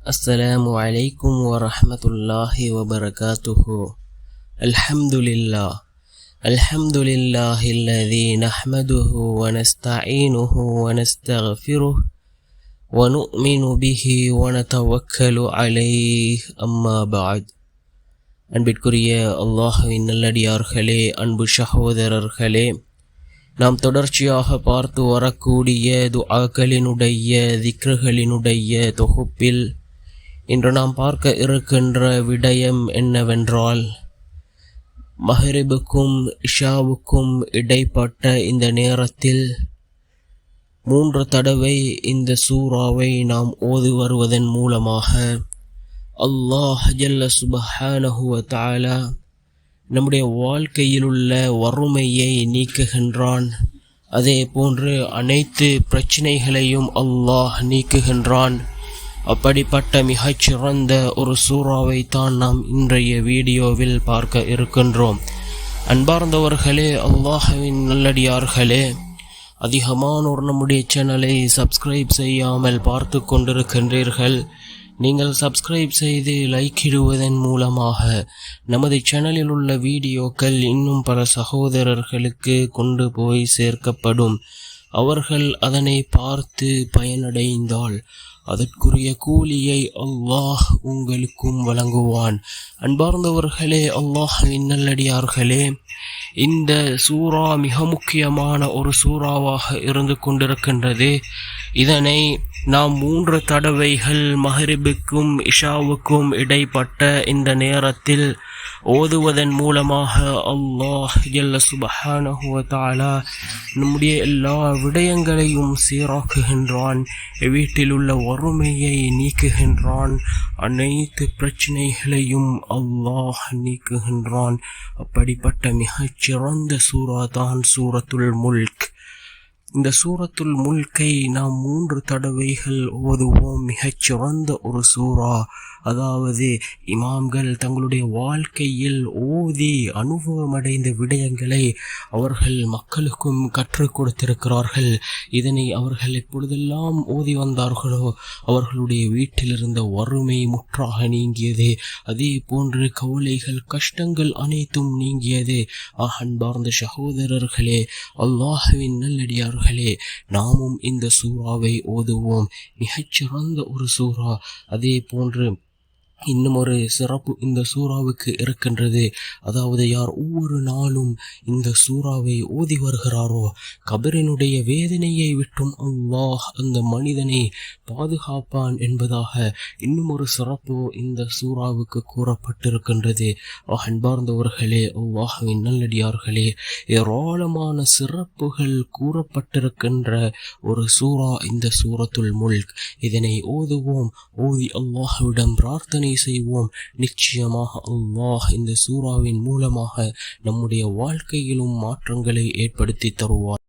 السلام عليكم ورحمة الله وبركاته. الحمد لله الذي نحمده ونستعينه ونستغفره ونؤمن به ونتوكل عليه. أما بعد. அன்பிற்குரிய அல்லாஹ்வின் நல்லடியார்களே, அன்பு சகோதரர்களே, நாம் தொடர்ச்சியாக பார்த்து வரக்கூடிய துஆக்களினுடைய திக்ருகளினுடைய தொகுப்பில் இன்று நாம் பார்க்க இருக்கின்ற விடயம் என்னவென்றால், மஹ்ரிபுக்கும் இஷாவுக்கும் இடைப்பட்ட இந்த நேரத்தில் 3 தடவை இந்த சூறாவை நாம் ஓதி வருவதன் மூலமாக அல்லாஹ் ஜல்ல சுப்ஹானஹு வ தஆலா நம்முடைய வாழ்க்கையில் உள்ள வறுமையை நீக்குகின்றான். அதே போன்று அனைத்து பிரச்சனைகளையும் அல்லாஹ் நீக்குகின்றான். அப்படிப்பட்ட மிகச்சிறந்த ஒரு சூறாவை தான் நாம் இன்றைய வீடியோவில் பார்க்க இருக்கின்றோம். அன்பார்ந்தவர்களே, அல்லாஹ்வின் நல்லடியார்களே, அதிகமானோர் நம்முடைய சேனலை சப்ஸ்கிரைப் செய்யாமல் பார்த்து கொண்டிருக்கின்றீர்கள். நீங்கள் சப்ஸ்கிரைப் செய்து லைக் இடுவதன் மூலமாக நமது சேனலில் உள்ள வீடியோக்கள் இன்னும் பல சகோதரர்களுக்கு கொண்டு போய் சேர்க்கப்படும். அவர்கள் அதனை பார்த்து பயனடைந்தால் அதற்குரிய கூலியை அல்லாஹ் உங்களுக்கும் வழங்குவான். அன்பார்ந்தவர்களே, அல்லாஹ்வின் நல்லடியார்களே, இந்த சூரா மிக முக்கியமான ஒரு சூறாவாக இருந்து கொண்டிருக்கின்றது. இதனை நாம் 3 தடவைகள் மஹ்ரிபுக்கும் இஷாவுக்கும் இடைப்பட்ட இந்த நேரத்தில் ஓதுவதன் மூலமாக அல்லாஹ் ஜல்ல சுப்ஹானஹு வ தஆலா நம்முடைய எல்லா விடயங்களையும் சீராக்குகின்றான். வீட்டில் உள்ள வறுமையை நீக்குகின்றான். அனைத்து பிரச்சனைகளையும் அல்லாஹ் நீக்குகின்றான். அப்படிப்பட்ட மிகச்சிறந்த சூரா தான் சூரத்துல் முல்க். இந்த சூரத்துல் முல்கை நாம் 3 தடவைகள் ஓதுவோம். மிகச்சிறந்த ஒரு சூரா. அதாவது இமாம்கள் தங்களுடைய வாழ்க்கையில் ஓதி அனுபவமடைந்த விடயங்களை அவர்கள் மக்களுக்கும் கற்றுக் கொடுத்திருக்கிறார்கள். இதனை அவர்கள் எப்பொழுதெல்லாம் ஓதி வந்தார்களோ அவர்களுடைய வீட்டில் இருந்த வறுமை முற்றாக நீங்கியது. அதே போன்று கவலைகள் கஷ்டங்கள் அனைத்தும் நீங்கியது. அன்பார்ந்த சகோதரர்களே, அல்லாஹ்வின் நல்லடியார்களே, நாமும் இந்த சூறாவை ஓதுவோம். மிகச்சிறந்த ஒரு சூறா. அதே போன்று இன்னும் ஒரு சிறப்பு இந்த சூறாவுக்கு இருக்கின்றது. அதாவது யார் ஒவ்வொரு நாளும் இந்த சூறாவை ஓதி வருகிறாரோ கபரினுடைய வேதனையை விட்டும் அல்லாஹ் அந்த மனிதனை பாதுகாப்பான் என்பதாக இன்னும் ஒரு சிறப்பு இந்த சூறாவுக்கு கூறப்பட்டிருக்கின்றது. அன்பார்ந்தவர்களே, அல்லாஹ்வின் நல்லடியார்களே, ஏராளமான சிறப்புகள் கூறப்பட்டிருக்கின்ற ஒரு சூறா இந்த சூரத்துல் முல்க். இதனை ஓதுவோம். ஓதி அல்லாஹ்விடம் பிரார்த்தனை செய்வோம். நிச்சயமாக அல்லாஹ் இந்த சூறாவின் மூலமாக நம்முடைய வாழ்க்கையிலும் மாற்றங்களை ஏற்படுத்தி தருவார்.